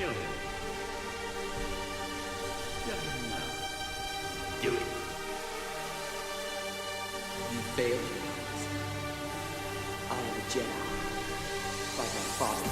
Kill him. Kill him now. Do it. You failed your task. I am a Jedi, like my father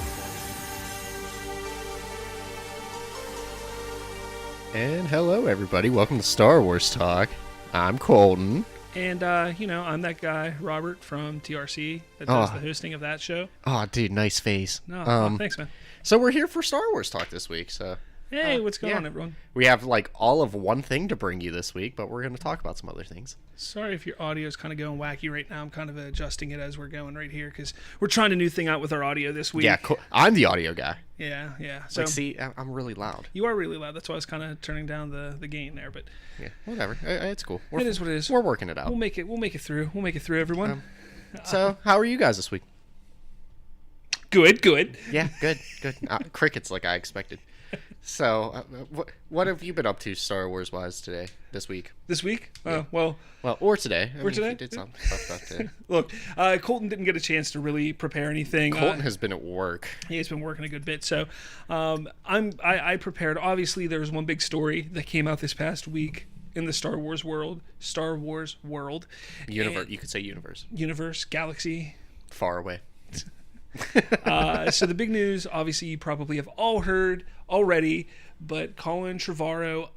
was. And hello, everybody. Welcome to Star Wars Talk. I'm Colton. And, I'm that guy, Robert, from TRC, that does the hosting of that show. Oh, dude, nice face. No, thanks, man. So we're here for Star Wars Talk this week. So Hey, what's going on, everyone? we have like all of one thing to bring you this week, but we're going to talk about some other things. Sorry if your audio is kind of going wacky right now. I'm kind of adjusting it as we're going right here because we're trying a new thing out with our audio this week. Yeah, cool. I'm the audio guy. Yeah. So Like, see, I'm really loud. you are really loud. That's why I was kind of turning down the gain there. But Yeah, whatever. It's cool. it is what it is. We're working it out. We'll make it through. We'll make it through, everyone. So, how are you guys this week? Good. Yeah, good. Crickets like I expected. So, what have you been up to Star Wars wise this week? This week? Yeah. Well, or today. I mean, today? If you did some stuff today. look, Colton didn't get a chance to really prepare anything. Colton has been at work. He's been working a good bit, so I prepared. Obviously, there was one big story that came out this past week in the Star Wars world. Universe. You could say universe. Galaxy. Far away. So the big news, obviously, you probably have all heard already, but Colin Trevorrow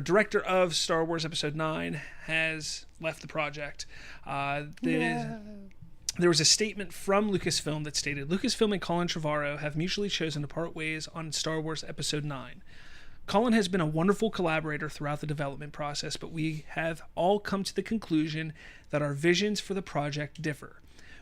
director of Star Wars Episode 9 has left the project. There was a statement from Lucasfilm that stated, Lucasfilm and Colin Trevorrow have mutually chosen to part ways on Star Wars Episode 9. Colin has been a wonderful collaborator throughout the development process, but we have all come to the conclusion that our visions for the project differ.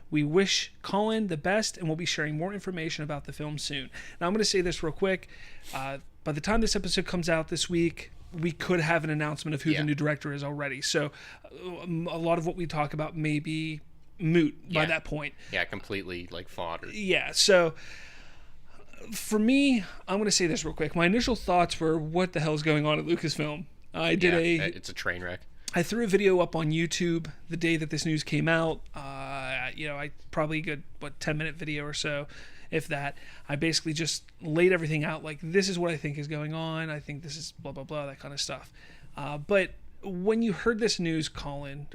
We wish Colin the best, and we'll be sharing more information about the film soon. Now, I'm going to say this real quick. By the time this episode comes out this week, we could have an announcement of who the new director is already. So a lot of what we talk about may be moot by that point. Yeah, completely like fodder. Yeah, so for me, I'm going to say this real quick. My initial thoughts were, what the hell is going on at Lucasfilm? It's a train wreck. I threw a video up on YouTube the day that this news came out. I probably a good 10-minute video or so, if that. I basically just laid everything out like, this is what I think is going on. I think this is blah blah blah, that kind of stuff. But when you heard this news, Colton,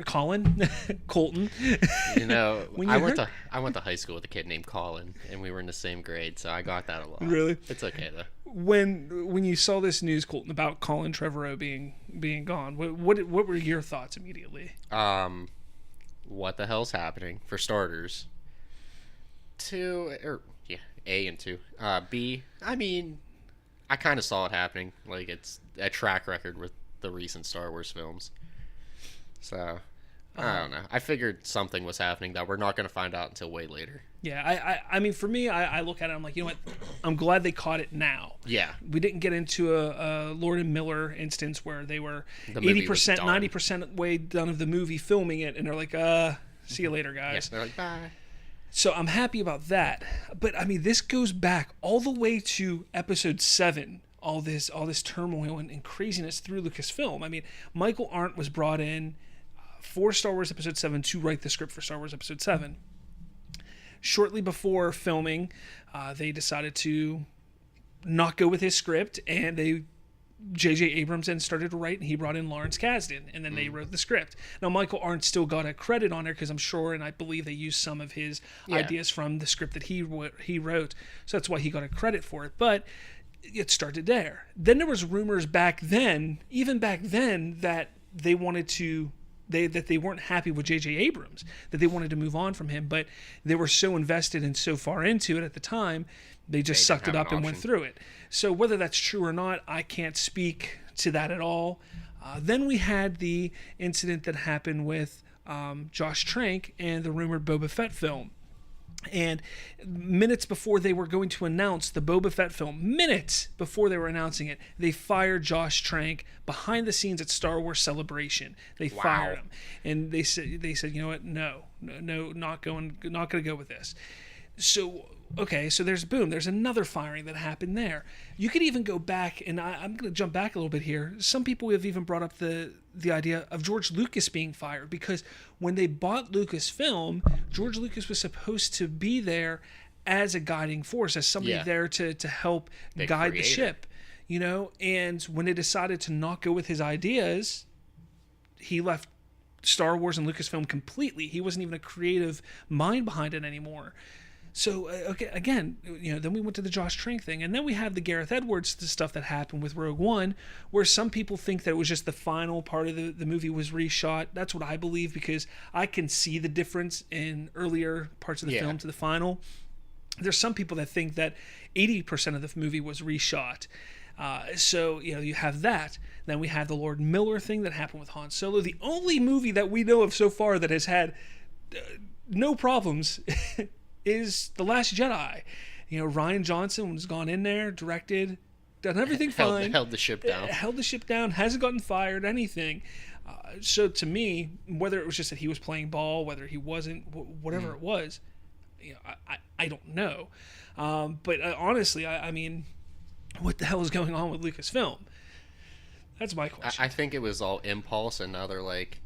You know, I went to high school with a kid named Colin, and we were in the same grade, so I got that a lot. Really? It's okay though. When you saw this news, Colton, about Colin Trevorrow being gone, what were your thoughts immediately? What the hell's happening? For starters, A and two. B, I mean, I kind of saw it happening. Like, it's a track record with the recent Star Wars films. So, I don't know. I figured something was happening that we're not going to find out until way later. Yeah, I mean, for me, I look at it, I'm like, you know what? I'm glad they caught it now. Yeah. We didn't get into a Lord and Miller instance where they were 80%, 90% way done of the movie filming it, and they're like, see you later, guys. Yes, they're like, bye. So I'm happy about that. But, I mean, this goes back all the way to Episode 7, all this turmoil and craziness through Lucasfilm. I mean, Michael Arndt was brought in for Star Wars Episode 7 to write the script for Star Wars Episode 7. Shortly before filming, they decided to not go with his script, and J.J. Abrams then started to write, and he brought in Lawrence Kasdan, and then they wrote the script. Now, Michael Arndt still got a credit on there because I'm sure, and I believe they used some of his ideas from the script that he wrote, so that's why he got a credit for it. But it started there. Then there was rumors even back then, that they wanted to. That they weren't happy with J.J. Abrams, that they wanted to move on from him, but they were so invested and so far into it at the time, they just sucked it up and went through it. So whether that's true or not, I can't speak to that at all. Then we had the incident that happened with Josh Trank and the rumored Boba Fett film. And minutes before they were going to announce the Boba Fett film, minutes before they were announcing it, they fired Josh Trank behind the scenes at Star Wars Celebration. They fired him, and they said, you know what? No, not going to go with this. So okay, so there's another firing that happened there. You could even go back, and I'm going to jump back a little bit here. Some people have even brought up the idea of George Lucas being fired, because when they bought Lucasfilm, George Lucas was supposed to be there as a guiding force, as somebody Yeah. there to help The guide the creator. ship, you know. And when they decided to not go with his ideas, he left Star Wars and Lucasfilm completely. He wasn't even a creative mind behind it anymore. So okay, again, you know, then we went to the Josh Trank thing, and then we have the Gareth Edwards stuff that happened with Rogue One, where some people think that it was just the final part of the movie was reshot. That's what I believe, because I can see the difference in earlier parts of the Yeah. film to the final. There's some people that think that 80% of the movie was reshot. So, you know, you have that. Then we have the Lord Miller thing that happened with Han Solo. The only movie that we know of so far that has had no problems is The Last Jedi. You know, Rian Johnson has gone in there, directed, done everything fine. Held the ship down. Held the ship down, hasn't gotten fired, anything. So to me, whether it was just that he was playing ball, whether he wasn't, whatever it was, you know, I don't know. But honestly, I mean, what the hell is going on with Lucasfilm? That's my question. I think it was all impulse, and now they're like,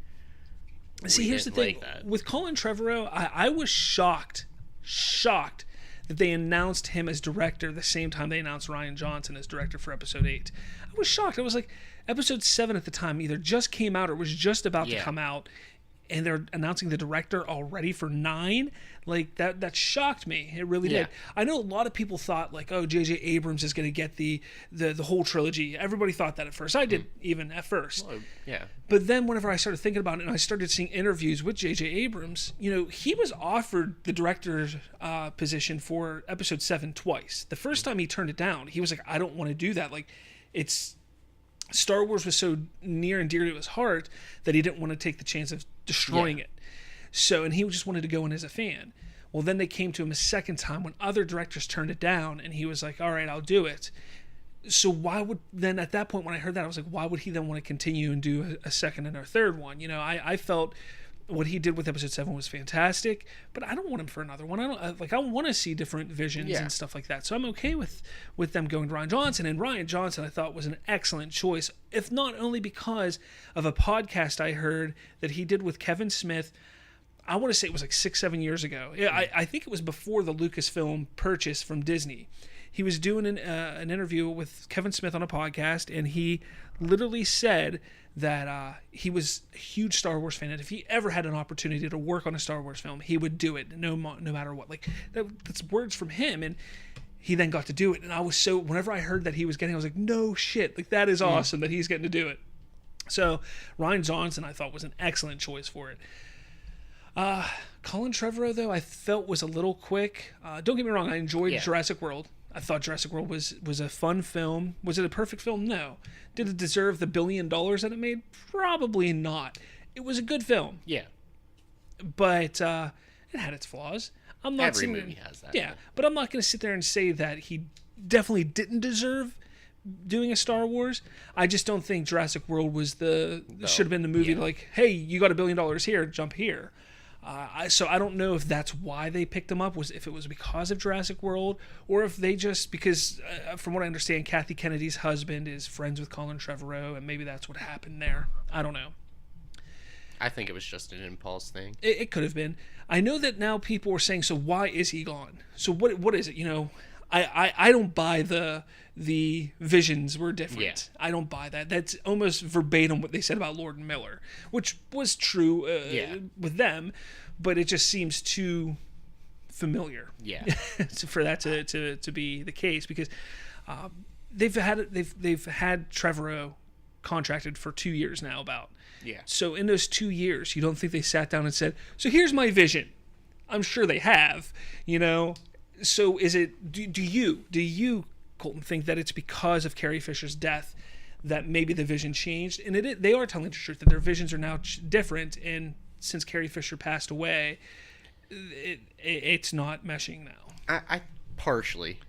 See, we here's the didn't thing. like that. With Colin Trevorrow, I was shocked that they announced him as director the same time they announced Rian Johnson as director for Episode 8. I was shocked. I was like, Episode 7 at the time either just came out or was just about to Yeah. come out, and they're announcing the director already for 9. Like, that shocked me. It really Yeah. did. I know a lot of people thought, like, oh, J.J. Abrams is going to get the whole trilogy. Everybody thought that at first. I did, even at first. Well, yeah, But then whenever I started thinking about it and I started seeing interviews with J.J. Abrams, you know, he was offered the director's position for Episode 7 twice. The first time he turned it down, he was like, I don't want to do that. Like, it's... Star Wars was so near and dear to his heart that he didn't want to take the chance of destroying it. So, and he just wanted to go in as a fan. Well, then they came to him a second time when other directors turned it down, and he was like, all right, I'll do it. So why would, then at that point when I heard that, I was like, why would he then want to continue and do a second and a third one? You know, I felt what he did with Episode 7 was fantastic, but I don't want him for another one. I want to see different visions and stuff like that. So I'm okay with them going to Rian Johnson. And Rian Johnson, I thought, was an excellent choice, if not only because of a podcast I heard that he did with Kevin Smith. I want to say it was like 6-7 years ago. I think it was before the Lucasfilm purchase from Disney. He was doing an interview with Kevin Smith on a podcast, and he literally said that he was a huge Star Wars fan, and if he ever had an opportunity to work on a Star Wars film, he would do it, no matter what. Like, that's words from him, and he then got to do it. And I was so, whenever I heard that he was getting, I was like, no shit, like, that is awesome that he's getting to do it. So Rian Johnson, I thought, was an excellent choice for it. Colin Trevorrow, though, I felt was a little quick. Don't get me wrong, I enjoyed Jurassic World. I thought Jurassic World was a fun film. Was it a perfect film? No. Did it deserve the $1 billion that it made? Probably not. It was a good film, yeah. but it had its flaws. I'm not Every sitting movie there, has that. Yeah, but I'm not going to sit there and say that he definitely didn't deserve doing a Star Wars. I just don't think Jurassic World was should have been the movie like, hey, you got $1 billion here, jump here. So I don't know if that's why they picked him up, if it was because of Jurassic World, or if they just, because from what I understand, Kathy Kennedy's husband is friends with Colin Trevorrow, and maybe that's what happened there. I don't know. I think it was just an impulse thing. It could have been. I know that now people are saying, so why is he gone? So what is it? You know, I don't buy the visions were different. Yeah. I don't buy that. That's almost verbatim what they said about Lord Miller, which was true with them, but it just seems too familiar. Yeah. For that to be the case, because they've had Trevorrow contracted for 2 years now about. Yeah. So in those 2 years, you don't think they sat down and said, so here's my vision? I'm sure they have, you know. So is it, do you, Colton, think that it's because of Carrie Fisher's death that maybe the vision changed? And they are telling the truth that their visions are now different, and since Carrie Fisher passed away, it's not meshing now. I partially.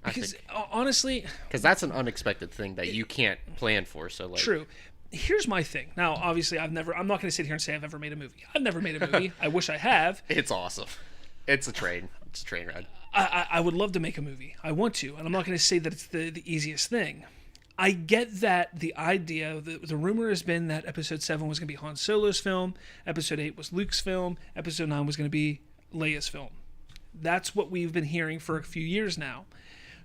Because honestly, because that's an unexpected thing that you can't plan for. So like, true. Here's my thing. Now, obviously, I'm not going to sit here and say I've ever made a movie. I've never made a movie. I wish I have. It's awesome. It's a train ride. I would love to make a movie. I want to, and I'm not going to say that it's the easiest thing. I get that the idea, the rumor has been that Episode 7 was going to be Han Solo's film, Episode 8 was Luke's film, Episode 9 was going to be Leia's film. That's what we've been hearing for a few years now.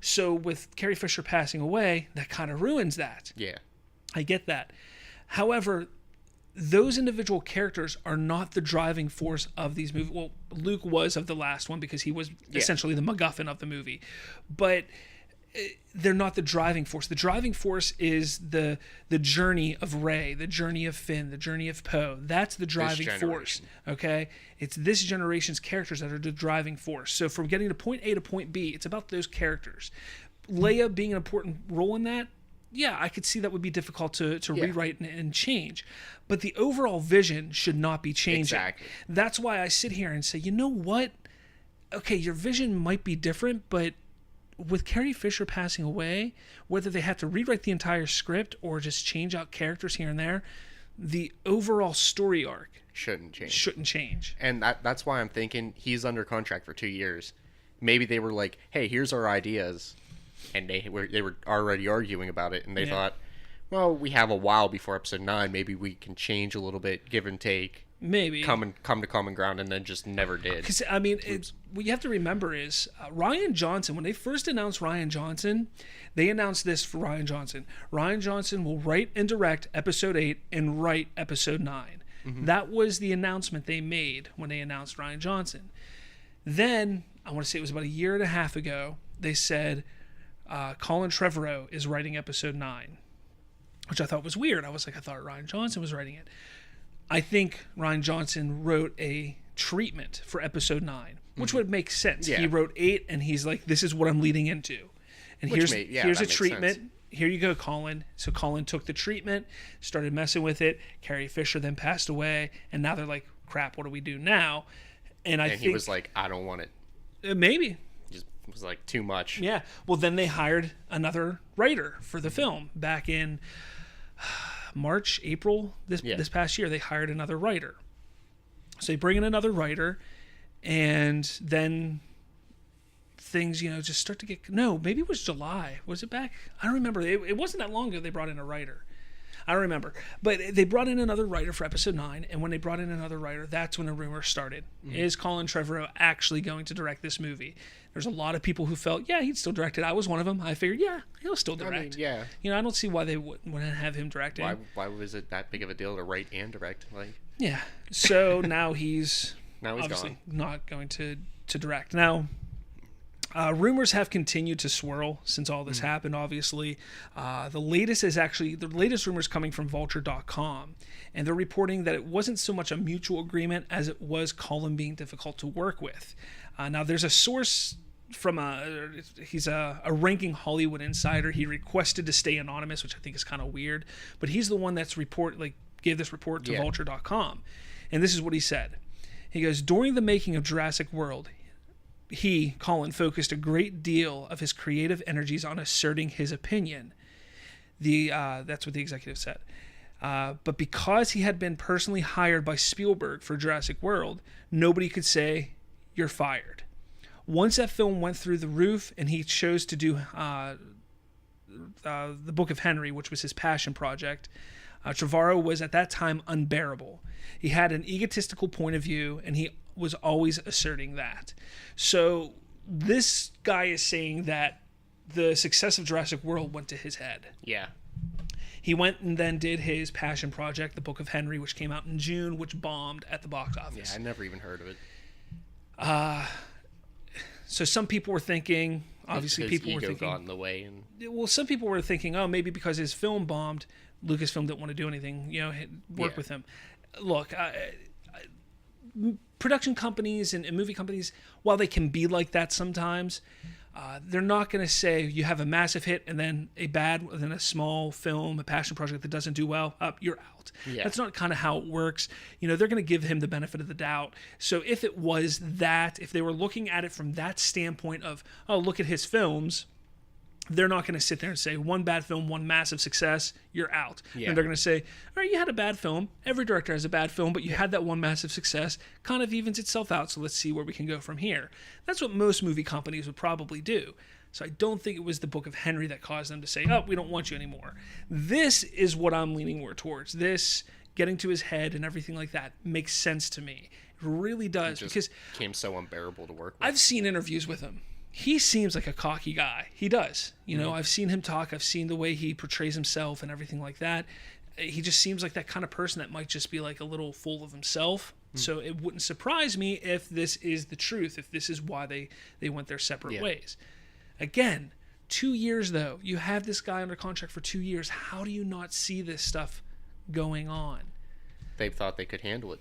So with Carrie Fisher passing away, that kind of ruins that. Yeah. I get that. However, those individual characters are not the driving force of these movies. Well, Luke was of the last one because he was essentially the MacGuffin of the movie. But they're not the driving force. The driving force is the journey of Rey, the journey of Finn, the journey of Poe. That's the driving force. Okay? It's this generation's characters that are the driving force. So from getting to point A to point B, it's about those characters. Leia being an important role in that, yeah, I could see that would be difficult to rewrite and change. But the overall vision should not be changing. Exactly. That's why I sit here and say, you know what? Okay, your vision might be different, but with Carrie Fisher passing away, whether they have to rewrite the entire script or just change out characters here and there, the overall story arc shouldn't change. And that's why I'm thinking he's under contract for 2 years. Maybe they were like, hey, here's our ideas. And they were already arguing about it, and they thought, well, we have a while before episode 9. Maybe we can change a little bit, give and take. Maybe come to common ground, and then just never did. Because I mean, what you have to remember is Rian Johnson. When they first announced Rian Johnson, they announced this for Rian Johnson. Rian Johnson will write and direct episode 8 and write episode 9. Mm-hmm. That was the announcement they made when they announced Rian Johnson. Then I want to say it was about a year and a half ago. They said Colin Trevorrow is writing episode 9, which I thought was weird. I thought Rian Johnson was writing it. I think Rian Johnson wrote a treatment for episode 9, which would make sense. Yeah. He wrote 8, and he's like, this is what I'm leading into. And here's a treatment. Sense. Here you go, Colin. So Colin took the treatment, started messing with it. Carrie Fisher then passed away, and now they're like, crap, what do we do now? And I think he was like, I don't want it. Maybe. It was like too much. Yeah. Well, then they hired another writer for the film back in March, April, this past year. They hired another writer. So they bring in another writer, and then things, just start to get... No, maybe it was July. Was it back? I don't remember. It wasn't that long ago they brought in a writer. I don't remember. But they brought in another writer for episode 9, and when they brought in another writer, that's when the rumor started. Mm-hmm. Is Colin Trevorrow actually going to direct this movie? There's a lot of people who felt, yeah, he'd still direct it. I was one of them. I figured, yeah, he'll still direct. I mean, I don't see why they wouldn't have him direct it. Why was it that big of a deal to write and direct? Yeah. So now he's obviously gone. Not going to direct. Now, rumors have continued to swirl since all this happened, obviously. The latest rumors coming from Vulture.com, and they're reporting that it wasn't so much a mutual agreement as it was Colin being difficult to work with. Now, there's a source from he's a ranking Hollywood insider. He requested to stay anonymous, which I think is kind of weird, but he's the one that's gave this report to Vulture.com. And this is what he said. He goes, during the making of Jurassic World, Colin, focused a great deal of his creative energies on asserting his opinion. That's what the executive said. But because he had been personally hired by Spielberg for Jurassic World, nobody could say, you're fired. Once that film went through the roof and he chose to do the Book of Henry, which was his passion project, Trevorrow was at that time unbearable. He had an egotistical point of view, and he was always asserting that. So this guy is saying that the success of Jurassic World went to his head. Yeah. He went and then did his passion project, The Book of Henry, which came out in June, which bombed at the box office. Yeah, I never even heard of it. So some people were thinking, obviously people were thinking, got in the way, and well, some people were thinking, oh, maybe because his film bombed, Lucasfilm didn't want to do anything, work with him. Look, production companies and movie companies, while they can be like that sometimes, they're not going to say you have a massive hit and then a small film, a passion project that doesn't do well, you're out. Yeah. That's not kind of how it works. They're going to give him the benefit of the doubt. So if it was that, if they were looking at it from that standpoint of, oh, look at his films, they're not going to sit there and say, one bad film, one massive success, you're out. Yeah. And they're going to say, all right, you had a bad film. Every director has a bad film, but you had that one massive success. Kind of evens itself out, so let's see where we can go from here. That's what most movie companies would probably do. So I don't think it was the Book of Henry that caused them to say, oh, we don't want you anymore. This is what I'm leaning more towards. This, getting to his head and everything like that, makes sense to me. It really does. Just Because became so unbearable to work with. I've seen interviews with him. He seems like a cocky guy. He does. You know, I've seen him talk. I've seen the way he portrays himself and everything like that. He just seems like that kind of person that might just be like a little full of himself. So it wouldn't surprise me if this is the truth, if this is why they went their separate ways. Again, 2 years though. You have this guy under contract for 2 years. How do you not see this stuff going on? They thought they could handle it.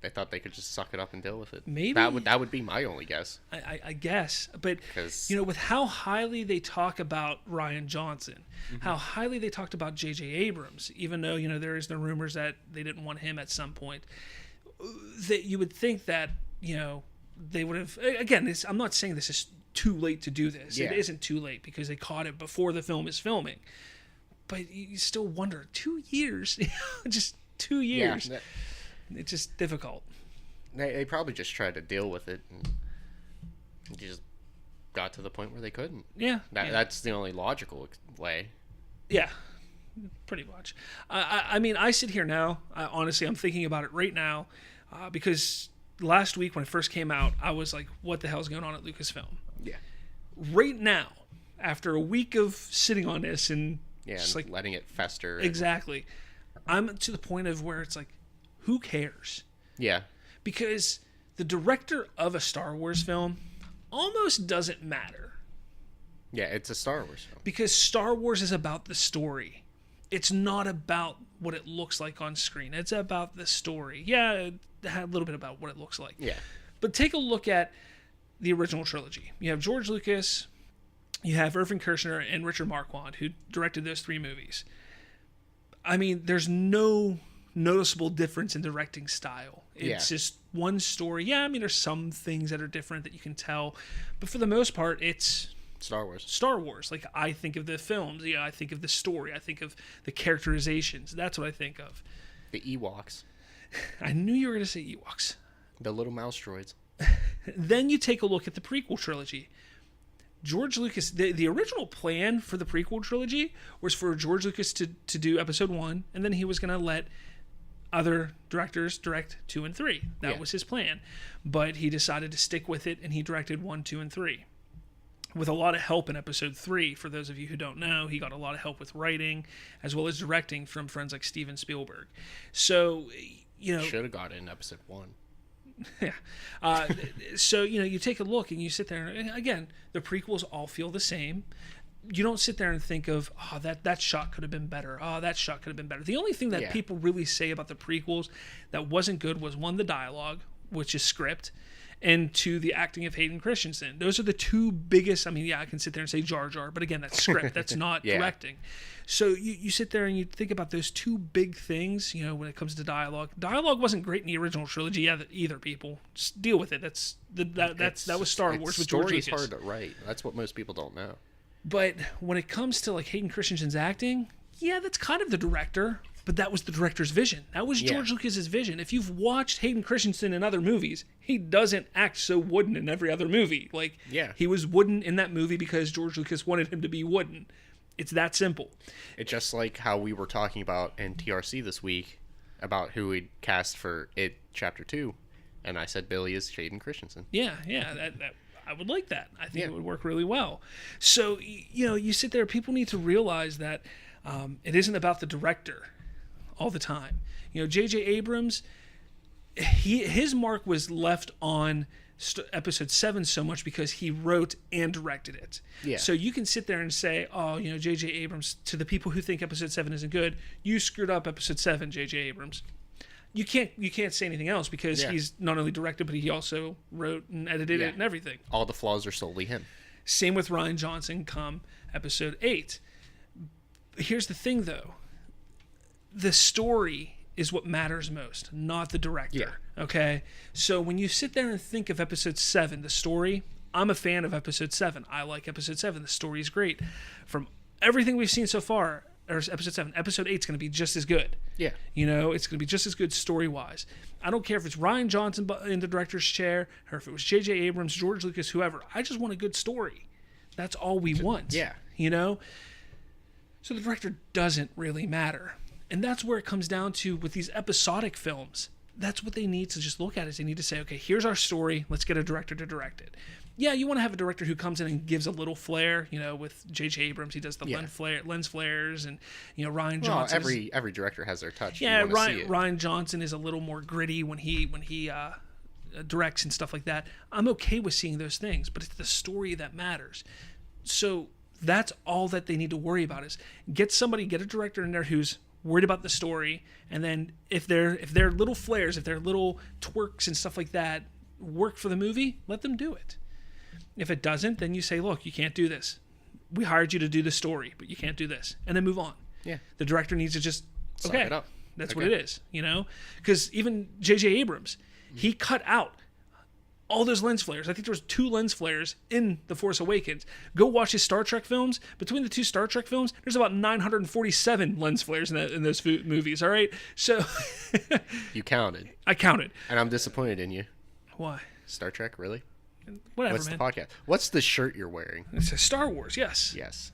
They thought they could just suck it up and deal with it. Maybe. That would be my only guess. I guess. But, 'Cause- you know, with how highly they talk about Rian Johnson, how highly they talked about J.J. Abrams, even though, you know, there is the rumors that they didn't want him at some point, that you would think that, you know, they would have... Again, I'm not saying this is too late to do this. Yeah. It isn't too late because they caught it before the film is filming. But you still wonder, 2 years? Just 2 years. Yeah, It's just difficult. they probably just tried to deal with it and just got to the point where they couldn't. Yeah. That's the only logical way. Yeah, pretty much. I mean, I sit here now. Honestly, I'm thinking about it right now because last week when it first came out, I was like, what the hell's going on at Lucasfilm? Yeah. Right now, after a week of sitting on this and just and like letting it fester. exactly, I'm to the point of where it's like, who cares? Yeah. Because the director of a Star Wars film almost doesn't matter. Yeah, it's a Star Wars film. Because Star Wars is about the story. It's not about what it looks like on screen. It's about the story. Yeah, it had a little bit about what it looks like. Yeah. But take a look at the original trilogy. You have George Lucas, you have Irvin Kershner, and Richard Marquand, who directed those 3 movies. I mean, there's no noticeable difference in directing style. It's just one story. Yeah, I mean, there's some things that are different that you can tell. But for the most part, it's Star Wars. Star Wars. Like, I think of the films. Yeah, I think of the story. I think of the characterizations. That's what I think of. The Ewoks. I knew you were going to say Ewoks. The little mouse droids. Then you take a look at the prequel trilogy. George Lucas, the original plan for the prequel trilogy was for George Lucas to do episode 1, and then he was going to let other directors direct 2 and 3. That was his plan. But he decided to stick with it, and he directed 1, 2, and 3. With a lot of help in episode 3. For those of you who don't know, he got a lot of help with writing as well as directing from friends like Steven Spielberg. So, you know... Should have got it in episode 1. Yeah. So, you know, you take a look and you sit there, and again, the prequels all feel the same. You don't sit there and think of, oh, that shot could have been better. Oh, that shot could have been better. The only thing that people really say about the prequels that wasn't good was, 1, the dialogue, which is script, and 2, the acting of Hayden Christensen. Those are the 2 biggest. I mean, yeah, I can sit there and say Jar Jar, but again, that's script. That's not directing. So you sit there and you think about those 2 big things, you know, when it comes to dialogue. Dialogue wasn't great in the original trilogy either, people. Just deal with it. That was Star Wars with George Lucas. Story's hard to write. That's what most people don't know. But when it comes to like Hayden Christensen's acting, yeah, that's kind of the director, but that was the director's vision. That was George Lucas's vision. If you've watched Hayden Christensen in other movies, he doesn't act so wooden in every other movie. Like, he was wooden in that movie because George Lucas wanted him to be wooden. It's that simple. It's just like how we were talking about in TRC this week about who we'd cast for It Chapter 2, and I said Billy is Hayden Christensen. Yeah, that I would like that. I think it would work really well. So, you know, you sit there, people need to realize that it isn't about the director all the time. You know, J.J. Abrams, his mark was left on episode 7 so much because he wrote and directed it. Yeah. So you can sit there and say, oh, you know, J.J. Abrams, to the people who think episode 7 isn't good, you screwed up episode 7, J.J. Abrams. You can't say anything else because he's not only directed, but he also wrote and edited it and everything. All the flaws are solely him. Same with Rian Johnson come episode 8. Here's the thing, though. The story is what matters most, not the director. Yeah. Okay? So when you sit there and think of episode 7, the story, I'm a fan of episode 7. I like episode 7. The story is great. From everything we've seen so far, or episode 7, episode 8 is going to be just as good. Yeah. You know, it's going to be just as good story-wise. I don't care if it's Rian Johnson in the director's chair or if it was J.J. Abrams, George Lucas, whoever. I just want a good story. That's all we want. Yeah. You know? So the director doesn't really matter. And that's where it comes down to with these episodic films. That's what they need to just look at. Is they need to say, okay, here's our story. Let's get a director to direct it. Yeah, you want to have a director who comes in and gives a little flair. With J.J. Abrams, he does the lens flares, and Rian Johnson. Every director has their touch. Yeah, Rian Johnson is a little more gritty when he directs and stuff like that. I'm okay with seeing those things, but it's the story that matters. So that's all that they need to worry about is get a director in there who's worried about the story, and then if their little flares, if their little twerks and stuff like that work for the movie, let them do it. If it doesn't, then you say, look, you can't do this. We hired you to do the story, but you can't do this, and then move on. Yeah, the director needs to just suck it up. That's what it is, because even J.J. Abrams, he cut out all those lens flares. I think there was 2 lens flares in The Force Awakens. Go watch his Star Trek films. Between the 2 Star Trek films, there's about 947 lens flares in those movies, all right? So... You counted. I counted. And I'm disappointed in you. Why? Star Trek, really? Whatever, What's man. the podcast? What's the shirt you're wearing? It's a Star Wars, yes. Yes.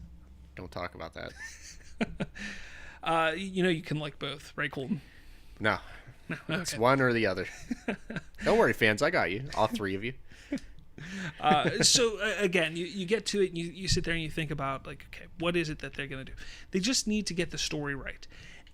Don't talk about that. You can like both, right, Colton? No. Okay. It's one or the other. Don't worry, fans. I got you. All 3 of you. So again, you get to it and you sit there and you think about, like, okay, what is it that they're going to do? They just need to get the story right.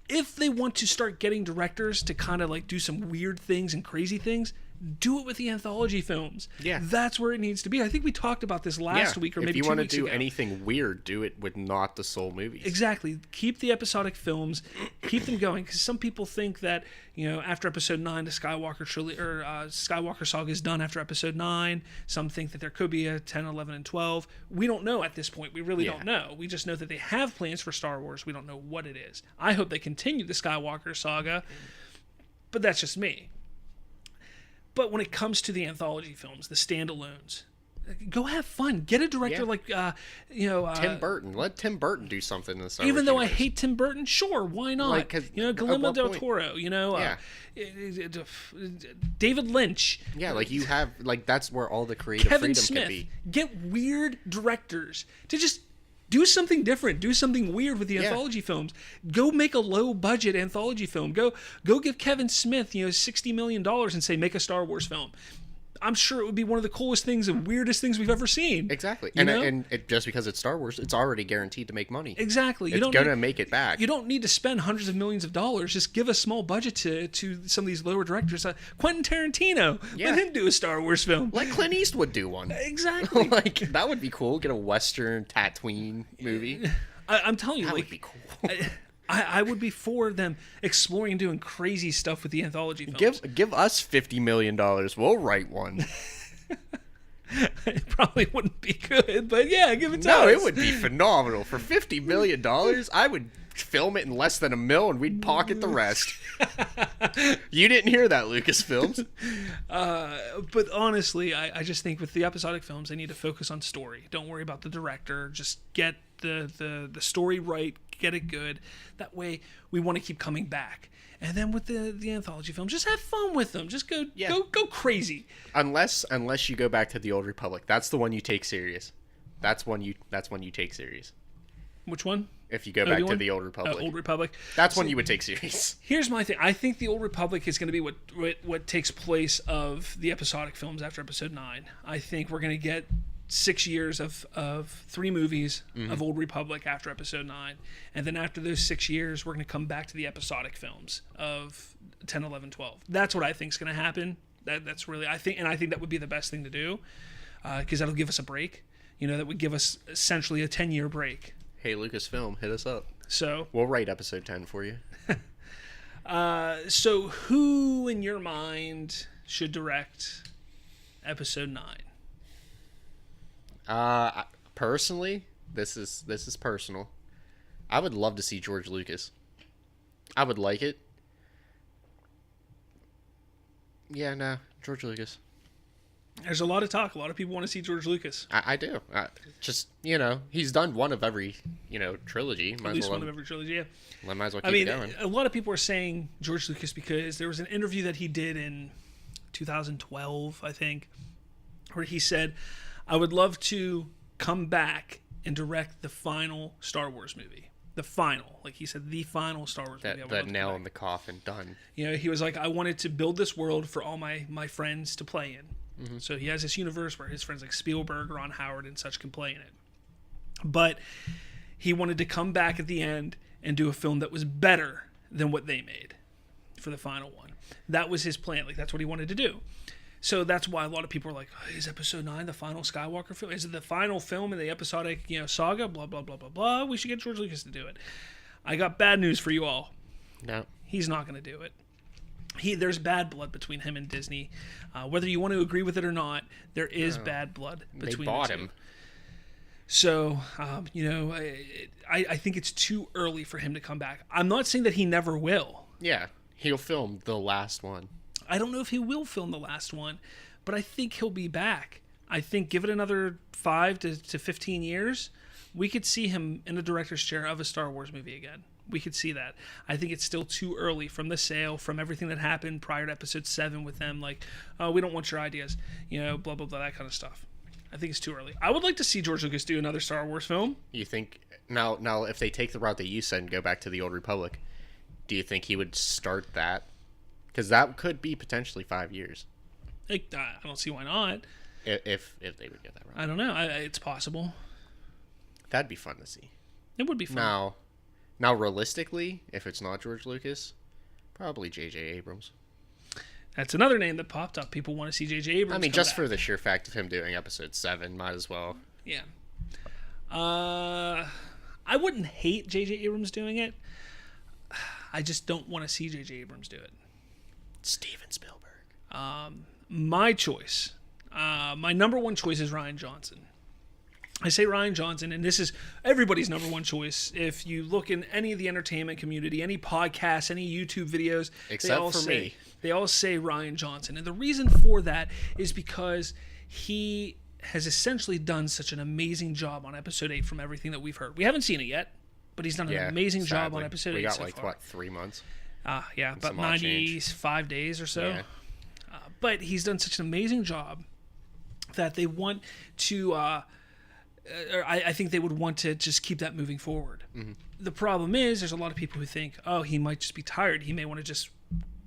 If they want to start getting directors to kind of like do some weird things and crazy things, do it with the anthology films. Yeah. That's where it needs to be. I think we talked about this last week or maybe 2 weeks ago. If you want to do anything weird, do it with not the Soul movies. Exactly. Keep the episodic films, keep them going, because some people think that, after episode 9, the Skywalker trilogy or Skywalker saga is done after episode 9. Some think that there could be a 10, 11, and 12. We don't know at this point. We really don't know. We just know that they have plans for Star Wars. We don't know what it is. I hope they continue the Skywalker saga, but that's just me. But when it comes to the anthology films, the standalones, go have fun. Get a director like, Tim Burton. Let Tim Burton do something in the Star Wars even though universe. I hate Tim Burton, sure, why not? Guillermo del Toro, David Lynch. Yeah, you have, that's where all the creative Kevin freedom Smith. can be. Get weird directors to just do something different. Do something weird with the anthology films. Go make a low-budget anthology film. Go give Kevin Smith, $60 million and say, make a Star Wars film. I'm sure it would be one of the coolest things and weirdest things we've ever seen. Exactly. And just because it's Star Wars, it's already guaranteed to make money. Exactly. It's going to make it back. You don't need to spend hundreds of millions of dollars. Just give a small budget to some of these lower directors. Quentin Tarantino. Yeah. Let him do a Star Wars film. Like Clint Eastwood do one. Exactly. That would be cool. Get a Western Tatooine movie. I'm telling you. That would be cool. I would be for them exploring and doing crazy stuff with the anthology films. Give us $50 million. We'll write one. It probably wouldn't be good, but yeah, give it to us. No, it would be phenomenal. For $50 million, I would film it in less than $1 million and we'd pocket the rest. You didn't hear that, Lucasfilms. But honestly, I just think with the episodic films, they need to focus on story. Don't worry about the director. Just get the story right, get it good. That way, we want to keep coming back. And then with the anthology films, just have fun with them. Just go crazy. Unless you go back to the Old Republic, that's the one you take serious. That's one you take serious. Which one? If you go back to the Old Republic. Old Republic. That's one you would take serious. Here's my thing. I think the Old Republic is going to be what takes place of the episodic films after Episode 9. I think we're going to get 6 years of 3 movies of Old Republic after Episode 9. And then after those 6 years, we're going to come back to the episodic films of 10, 11, 12. That's what I think is going to happen. That's really, I think that would be the best thing to do, because that'll give us a break. That would give us essentially a 10-year break. Hey, Lucasfilm, hit us up. So we'll write Episode 10 for you. So who in your mind should direct Episode 9? Personally, this is personal. I would love to see George Lucas. I would like it. Yeah, no, George Lucas. There's a lot of talk. A lot of people want to see George Lucas. I do. Just, he's done one of every, trilogy. At least one of every trilogy, yeah. Might as well keep going. A lot of people are saying George Lucas because there was an interview that he did in 2012, I think, where he said, I would love to come back and direct the final Star Wars movie. The final, like he said, the final Star Wars movie. That nail in the coffin, done. You know, he was like, I wanted to build this world for all my friends to play in. Mm-hmm. So he has this universe where his friends like Spielberg, Ron Howard, and such can play in it. But he wanted to come back at the end and do a film that was better than what they made for the final one. That was his plan. Like, that's what he wanted to do. So that's why a lot of people are like, oh, is Episode 9 the final Skywalker film? Is it the final film in the episodic, saga? Blah, blah, blah, blah, blah. We should get George Lucas to do it. I got bad news for you all. No. He's not going to do it. There's bad blood between him and Disney. Whether you want to agree with it or not, there is bad blood between They bought the two. him. So, I think it's too early for him to come back. I'm not saying that he never will. Yeah, he'll film the last one. I don't know if he will film the last one, but I think he'll be back. I think give it another 5 to 15 years, we could see him in the director's chair of a Star Wars movie again. We could see that. I think it's still too early from the sale, from everything that happened prior to Episode 7 with them. Like, oh, we don't want your ideas, blah, blah, blah, that kind of stuff. I think it's too early. I would like to see George Lucas do another Star Wars film. You think now if they take the route that you said and go back to the Old Republic, do you think he would start that? Because that could be potentially 5 years. I don't see why not. If they would get that route. I don't know. It's possible. That'd be fun to see. It would be fun. Now realistically, if it's not George Lucas, probably J.J. Abrams. That's another name that popped up. People want to see J.J. Abrams. I mean, come just back. for the sheer fact of him doing Episode 7, might as well. Yeah. I wouldn't hate J.J. Abrams doing it. I just don't want to see J.J. Abrams do it. Steven Spielberg. My choice, my number one choice is Rian Johnson. I say Rian Johnson, and this is everybody's number one choice. If you look in any of the entertainment community, any podcasts, any YouTube videos, Except for me. They all say Rian Johnson. And the reason for that is because he has essentially done such an amazing job on Episode 8 from everything that we've heard. We haven't seen it yet, but he's done an amazing job on Episode 8 We got so far. 3 months? Yeah, about some odd change. 95 days or so. Yeah. But he's done such an amazing job that they want to, I think they would want to just keep that moving forward. Mm-hmm. The problem is there's a lot of people who think, oh, he might just be tired. He may want to just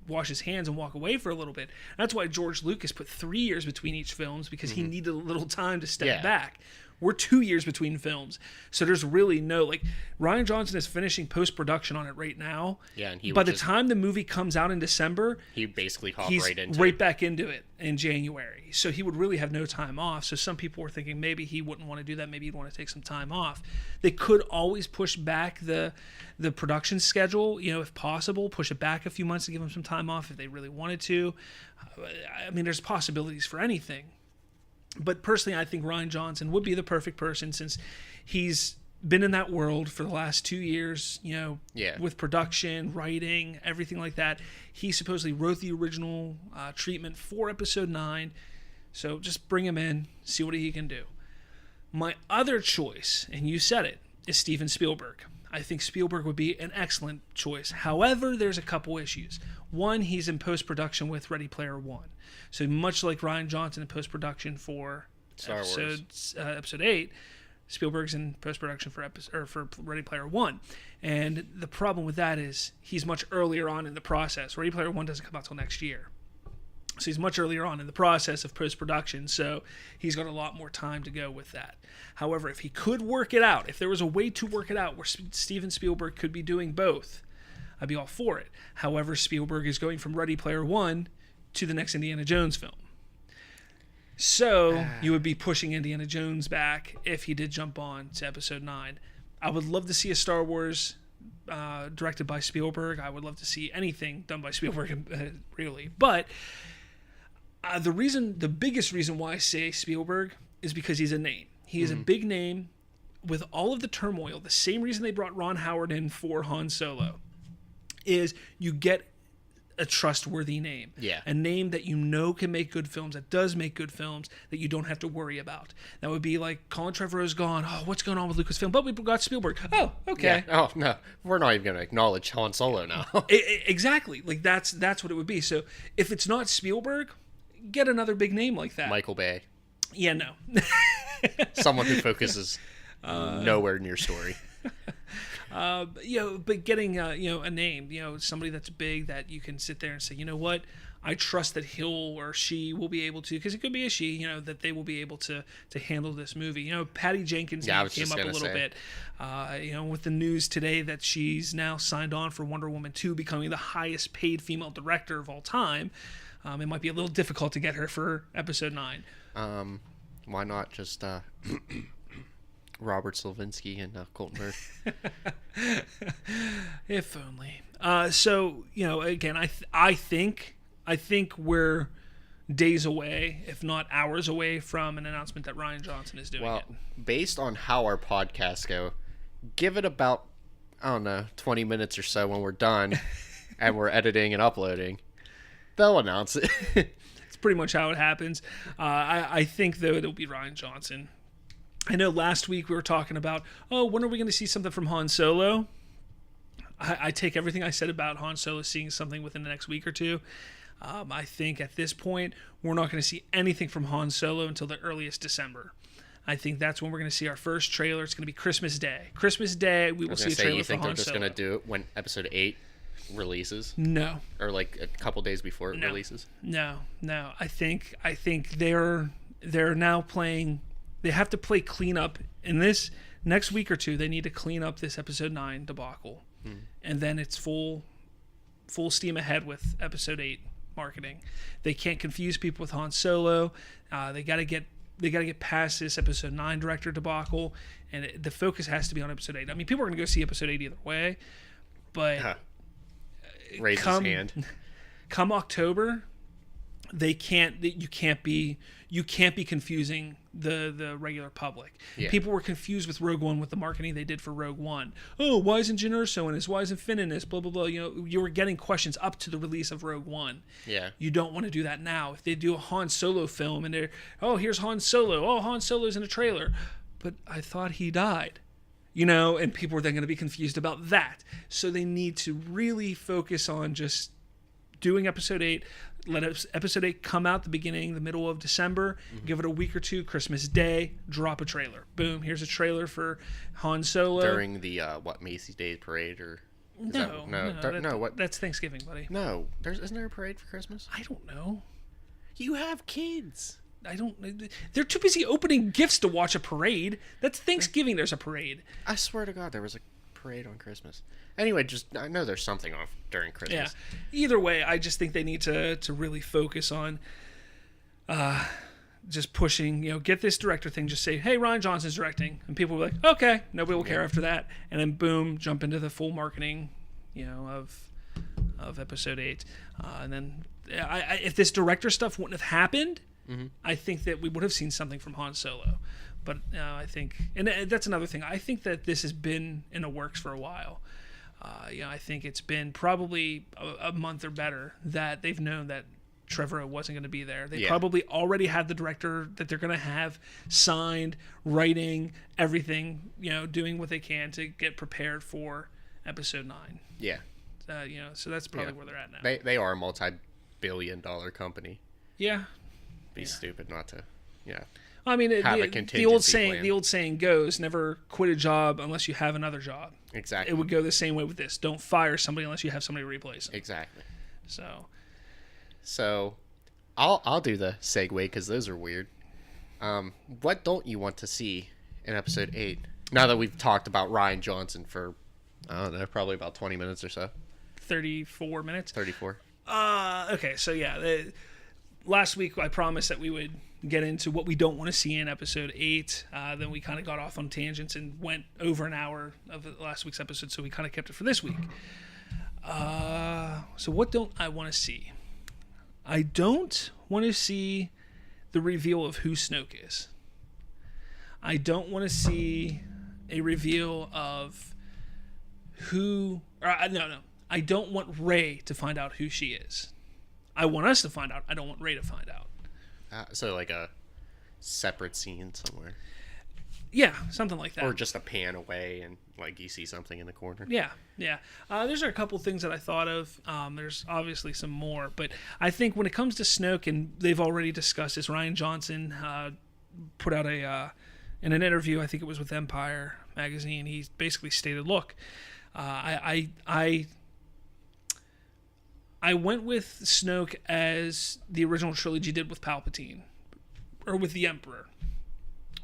wash his hands and walk away for a little bit. That's why George Lucas put 3 years between each films, because he needed a little time to step back. We're 2 years between films. So there's really Rian Johnson is finishing post-production on it right now. Yeah, and by the time the movie comes out in December, he basically hopped he's right into right it. back into it in January. So he would really have no time off. So some people were thinking maybe he wouldn't want to do that. Maybe he'd want to take some time off. They could always push back the production schedule, if possible, push it back a few months to give him some time off if they really wanted to. I mean, there's possibilities for anything. But personally, I think Rian Johnson would be the perfect person, since he's been in that world for the last 2 years, with production, writing, everything like that. He supposedly wrote the original treatment for Episode 9. So just bring him in, see what he can do. My other choice, and you said it, is Steven Spielberg. I think Spielberg would be an excellent choice. However, there's a couple issues. One, he's in post-production with Ready Player One. So much like Rian Johnson in post-production for Episode 8, Spielberg's in post-production for Ready Player One. And the problem with that is he's much earlier on in the process. Ready Player One doesn't come out till next year. So he's much earlier on in the process of post-production, so he's got a lot more time to go with that. However, if he could work it out, if there was a way to work it out where Steven Spielberg could be doing both, I'd be all for it. However, Spielberg is going from Ready Player One to the next Indiana Jones film. So you would be pushing Indiana Jones back if he did jump on to Episode 9. I would love to see a Star Wars directed by Spielberg. I would love to see anything done by Spielberg, really. But the biggest reason why I say Spielberg is because he's a name. He is a big name with all of the turmoil. The same reason they brought Ron Howard in for Han Solo is you get a trustworthy name. Yeah. A name that can make good films, that does make good films, that you don't have to worry about. That would be like Colin Trevorrow's gone, oh, what's going on with Lucasfilm? But we got Spielberg. Oh, okay. Yeah. Oh, no. We're not even going to acknowledge Han Solo now. Exactly. Like that's what it would be. So if it's not Spielberg, get another big name like that. Michael Bay. Yeah, no. Someone who focuses nowhere near story. But getting a name, somebody that's big that you can sit there and say, you know what, I trust that he'll or she will be able to, because it could be a she, that they will be able to handle this movie. Patty Jenkins came up a little bit, with the news today that she's now signed on for Wonder Woman 2, becoming the highest paid female director of all time. It might be a little difficult to get her for episode 9. Why not just Robert Slavinsky and Colton Bird? If only. Again, I think we're days away, if not hours away, from an announcement that Rian Johnson is doing it. Based on how our podcasts go, give it about, 20 minutes or so when we're done and we're editing and uploading. They'll announce it. It's pretty much how it happens. I think, though, it'll be Rian Johnson. I know last week we were talking about, when are we going to see something from Han Solo? I take everything I said about Han Solo seeing something within the next week or two. I think at this point, we're not going to see anything from Han Solo until the earliest December. I think that's when we're going to see our first trailer. It's going to be Christmas Day. Christmas Day, we will see a trailer for Han Solo. You think they're just going to do it when Episode 8 releases? No. Or like a couple days before it releases? No. I think they're now playing. They have to play cleanup in this next week or two. They need to clean up this Episode 9 debacle, and then it's full steam ahead with Episode 8 marketing. They can't confuse people with Han Solo. They got to get past this Episode 9 director debacle, and the focus has to be on Episode 8. I mean, people are going to go see Episode 8 either way, but raise his hand. Come October, you can't be confusing the regular public. Yeah. People were confused with Rogue One with the marketing they did for Rogue One. Oh, why isn't Jyn Erso in this? Why isn't Finn in this? Blah blah blah. You were getting questions up to the release of Rogue One. Yeah. You don't want to do that now. If they do a Han Solo film and here's Han Solo. Oh, Han Solo's in a trailer, but I thought he died. And people are then going to be confused about that. So they need to really focus on just doing Episode 8. Let Episode 8 come out the middle of December. Give it a week or two. Christmas Day, drop a trailer. Boom, here's a trailer for Han Solo. During the, Macy's Day Parade or... That's Thanksgiving, buddy. No, isn't there a parade for Christmas? I don't know. You have kids. They're too busy opening gifts to watch a parade. That's Thanksgiving, there's a parade. I swear to God, there was a parade on Christmas. Anyway, I know there's something off during Christmas. Yeah. Either way, I just think they need to really focus on just pushing, get this director thing. Just say, hey, Rian Johnson's directing. And people will be like, okay, nobody will care after that. And then boom, jump into the full marketing, of Episode 8. And then if this director stuff wouldn't have happened, I think that we would have seen something from Han Solo. But I think, and that's another thing, I think that this has been in the works for a while. I think it's been probably a month or better that they've known that Trevorrow wasn't going to be there. They probably already had the director that they're going to have signed, writing, everything, doing what they can to get prepared for Episode 9. Yeah. So that's probably where they're at now. They are a multi-billion-dollar company. Yeah. Be stupid not to, I mean, the old saying goes, never quit a job unless you have another job. Exactly. It would go the same way with this. Don't fire somebody unless you have somebody to replace them. Exactly. So I'll do the segue because those are weird. What don't you want to see in Episode 8? Now that we've talked about Rian Johnson for, I don't know, probably about 20 minutes or so. 34 minutes? 34. Okay, so last week I promised that we would get into what we don't want to see in Episode 8. Then we kind of got off on tangents and went over an hour of last week's episode, so we kind of kept it for this week. So what don't I want to see? I don't want to see the reveal of who Snoke is. I don't want to see a reveal of who... No. I don't want Rey to find out who she is. I want us to find out. I don't want Rey to find out. So like a separate scene somewhere. Yeah, something like that. Or just a pan away and like you see something in the corner. Yeah. There's a couple things that I thought of. There's obviously some more, but I think when it comes to Snoke, and they've already discussed this, Rian Johnson put out a in an interview, I think it was with Empire magazine, he basically stated, "Look, I went with Snoke as the original trilogy did with Palpatine, or with the Emperor.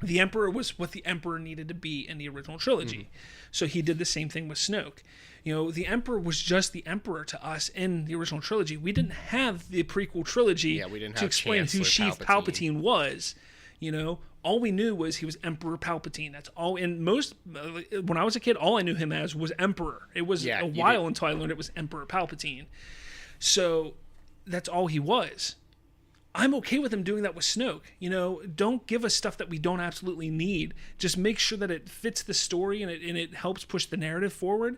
The Emperor was what the Emperor needed to be in the original trilogy. So he did the same thing with Snoke. You know, the Emperor was just the Emperor to us in the original trilogy. We didn't have the prequel trilogy we didn't to have explain who Chancellor Sheev Palpatine was. You know, all we knew was he was Emperor Palpatine. That's all. And when I was a kid, all I knew him as was Emperor. It was a while until I learned it was Emperor Palpatine. So that's all he was. I'm okay with him doing that with Snoke. You know, don't give us stuff that we don't absolutely need. Just make sure that it fits the story and it helps push the narrative forward.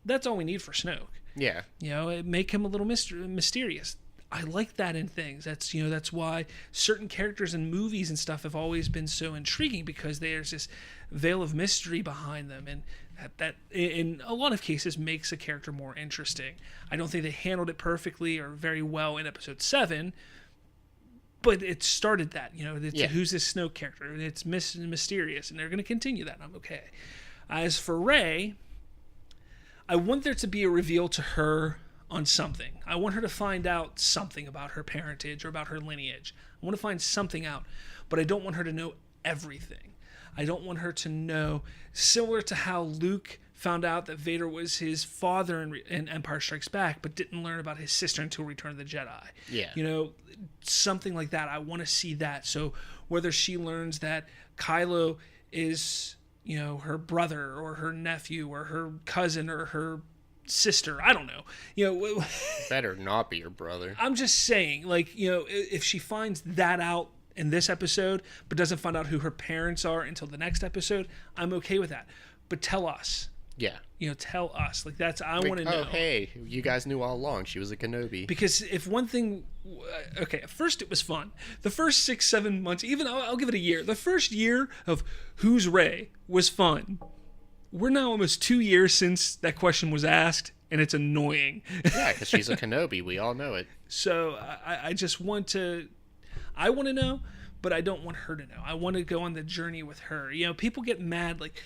That's all we need for Snoke. Yeah. You know, make him a little mysterious. I like that in things. That's why certain characters in movies and stuff have always been so intriguing, because there's this veil of mystery behind them, and that in a lot of cases makes a character more interesting. I don't think they handled it perfectly or very well in Episode 7, but it started that. You know, who's this Snoke character? It's mysterious, and they're going to continue that, and I'm okay. As for Rey, I want there to be a reveal to her on something. I want her to find out something about her parentage or about her lineage. I want to find something out, but I don't want her to know everything. I don't want her to know, similar to how Luke found out that Vader was his father in Empire Strikes Back, but didn't learn about his sister until Return of the Jedi. Yeah. You know, something like that. I want to see that. So whether she learns that Kylo is, you know, her brother or her nephew or her cousin or her sister, I don't know. You know, better not be your brother. I'm just saying, like, you know, if she finds that out in this episode, but doesn't find out who her parents are until the next episode, I'm okay with that. But tell us. Yeah. You know, tell us. Like, that's, I want to know. Oh, hey, you guys knew all along she was a Kenobi. Because if one thing, okay, at first it was fun. The first 6-7 months, even I'll give it a year. The first year of Who's Rey was fun. We're now almost 2 years since that question was asked, and it's annoying. Yeah, because she's a Kenobi. We all know it. So I just want to, I want to know, but I don't want her to know. I want to go on the journey with her. You know, people get mad, like,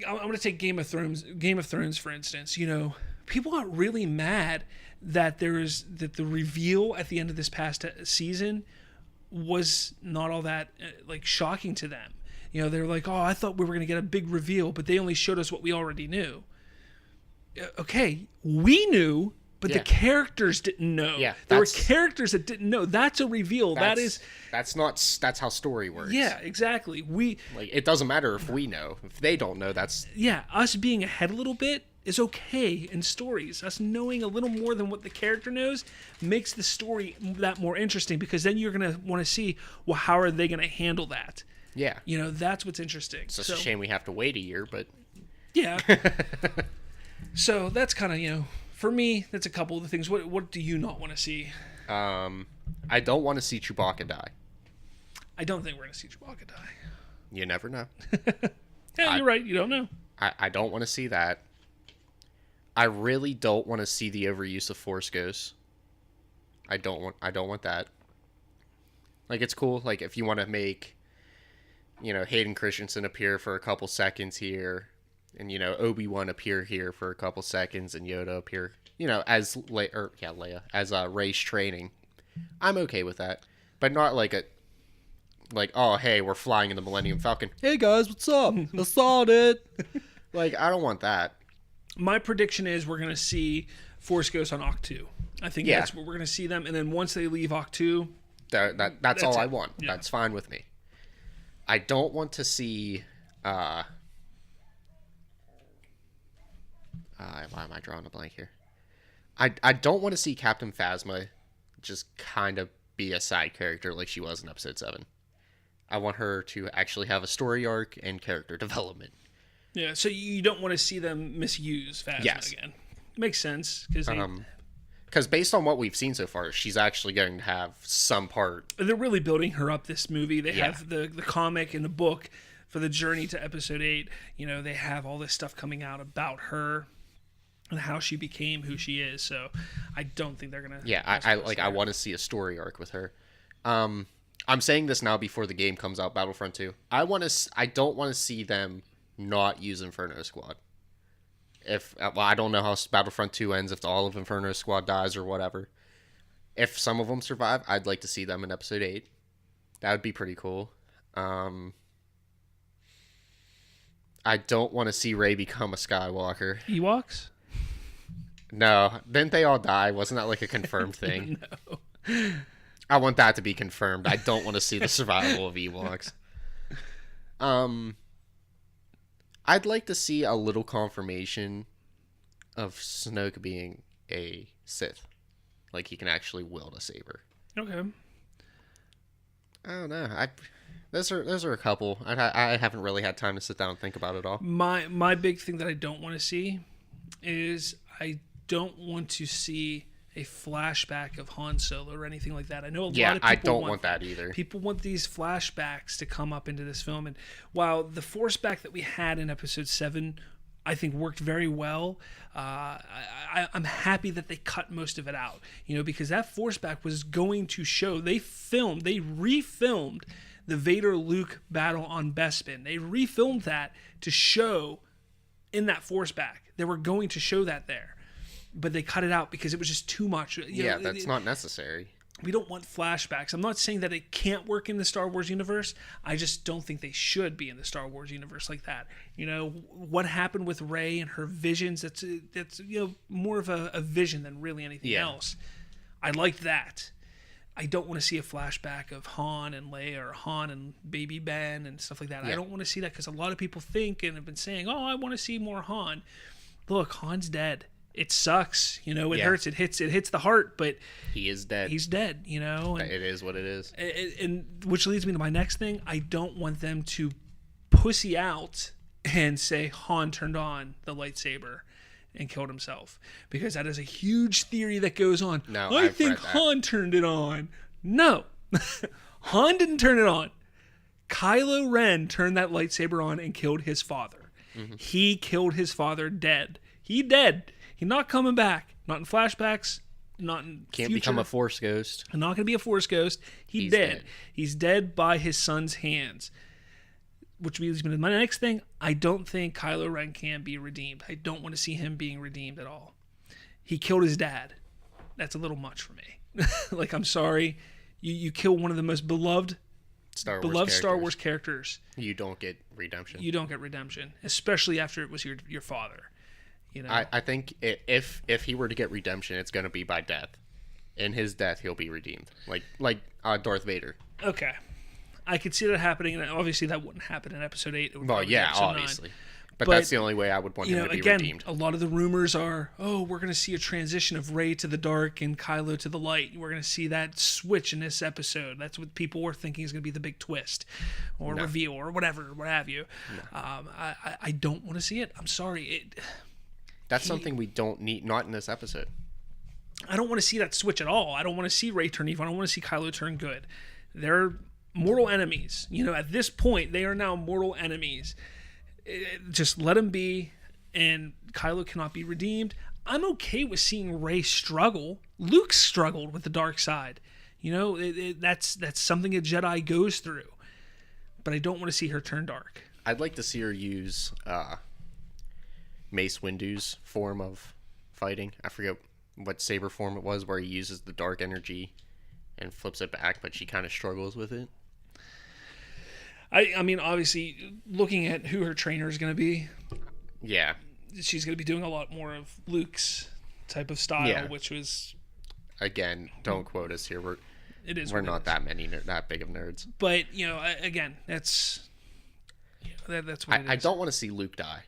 I'm going to take Game of Thrones, for instance. You know, people got really mad that that the reveal at the end of this past season was not all that like shocking to them. You know, they're like, "Oh, I thought we were going to get a big reveal, but they only showed us what we already knew." Okay, we knew, but the characters didn't know. Yeah, there were characters that didn't know. That's a reveal. That's how story works. Yeah, exactly. It doesn't matter if we know. If they don't know, that's... Yeah, us being ahead a little bit is okay in stories. Us knowing a little more than what the character knows makes the story that more interesting, because then you're going to want to see, well, how are they going to handle that? Yeah. You know, that's what's interesting. It's just a shame we have to wait a year, but... Yeah. So that's kind of, you know, for me, that's a couple of the things. What do you not want to see? I don't want to see Chewbacca die. I don't think we're going to see Chewbacca die. You never know. Yeah, you're right. You don't know. I don't want to see that. I really don't want to see the overuse of Force Ghosts. I don't want that. Like, it's cool. Like, if you want to make, you know, Hayden Christensen appear for a couple seconds here, and, you know, Obi-Wan appear here for a couple seconds, and Yoda appear, you know, as Leia, as Rey's training. I'm okay with that, but not like oh, hey, we're flying in the Millennium Falcon. Hey guys, what's up? I saw it. Like, I don't want that. My prediction is we're going to see Force Ghosts on Octu. I think that's what we're going to see them, and then once they leave Octu, that's all I want. Yeah. That's fine with me. I don't want to see. Why am I drawing a blank here? I don't want to see Captain Phasma just kind of be a side character like she was in Episode 7. I want her to actually have a story arc and character development. Yeah, so you don't want to see them misuse Phasma again. Makes sense, because based on what we've seen so far, she's actually going to have some part. They're really building her up this movie. They have the comic and the book for the journey to Episode 8. You know, they have all this stuff coming out about her and how she became who she is. So I don't think they're gonna. Yeah, I want to see a story arc with her. I'm saying this now before the game comes out, Battlefront 2. I don't want to see them not use Inferno Squad. I don't know how Battlefront 2 ends, if all of Inferno Squad dies or whatever. If some of them survive, I'd like to see them in Episode 8. That would be pretty cool. I don't want to see Rey become a Skywalker. Ewoks? No, didn't they all die? Wasn't that like a confirmed thing? No. I want that to be confirmed. I don't want to see the survival of Ewoks. I'd like to see a little confirmation of Snoke being a Sith. Like, he can actually wield a saber. Okay. I don't know. Those are a couple. I haven't really had time to sit down and think about it all. My big thing that I don't want to see is I don't want to see a flashback of Han Solo or anything like that. I know a lot of people I don't want that either. People want these flashbacks to come up into this film, and while the force back that we had in Episode 7, I think worked very well. I'm happy that they cut most of it out, because that force back was going to show. They refilmed the Vader Luke battle on Bespin. They refilmed that to show in that force back. They were going to show that there, but they cut it out because it was just too much. That's not necessary. We don't want flashbacks. I'm not saying that it can't work in the Star Wars universe. I just don't think they should be in the Star Wars universe like that. What happened with Rey and her visions, that's more of a vision than really anything else. I liked that. I don't want to see a flashback of Han and Leia or Han and baby Ben and stuff like that. I don't want to see that because a lot of people think and have been saying, oh, I want to see more Han. Look, Han's dead. It sucks, it hurts. It hits the heart, but he is dead. He's dead, and it is what it is. And which leads me to my next thing. I don't want them to pussy out and say Han turned on the lightsaber and killed himself, because that is a huge theory that goes on. No, I think Han turned it on. No, Han didn't turn it on. Kylo Ren turned that lightsaber on and killed his father. Mm-hmm. He killed his father dead. He dead. He's not coming back. Not in flashbacks. Not in Can't future. become a Force ghost. Not going to be a Force ghost. He's dead. He's dead by his son's hands. Which leads me to my next thing. I don't think Kylo Ren can be redeemed. I don't want to see him being redeemed at all. He killed his dad. That's a little much for me. Like, I'm sorry. You kill one of the most beloved Star Wars characters. You don't get redemption. You don't get redemption, especially after it was your father. I think if he were to get redemption, it's going to be by death. In his death, he'll be redeemed, like Darth Vader. Okay, I could see that happening, and obviously that wouldn't happen in Episode 8. Well, yeah, obviously. 9. But that's the only way I would want him to be redeemed. A lot of the rumors are, we're going to see a transition of Rey to the dark and Kylo to the light. We're going to see that switch in this episode. That's what people were thinking is going to be the big twist or reveal or whatever, what have you. No. I don't want to see it. I'm sorry. That's something we don't need, not in this episode. I don't want to see that switch at all. I don't want to see Rey turn evil. I don't want to see Kylo turn good. They're mortal enemies. At this point, they are now mortal enemies. Just let them be, and Kylo cannot be redeemed. I'm okay with seeing Rey struggle. Luke struggled with the dark side. That's something a Jedi goes through. But I don't want to see her turn dark. I'd like to see her use Mace Windu's form of fighting. I forget what saber form it was, where he uses the dark energy and flips it back, but she kind of struggles with it. I mean, obviously, looking at who her trainer is going to be, yeah, she's going to be doing a lot more of Luke's type of style, which was, again, don't quote us here. We're not that big of nerds. But again, that's what it is. I don't want to see Luke die.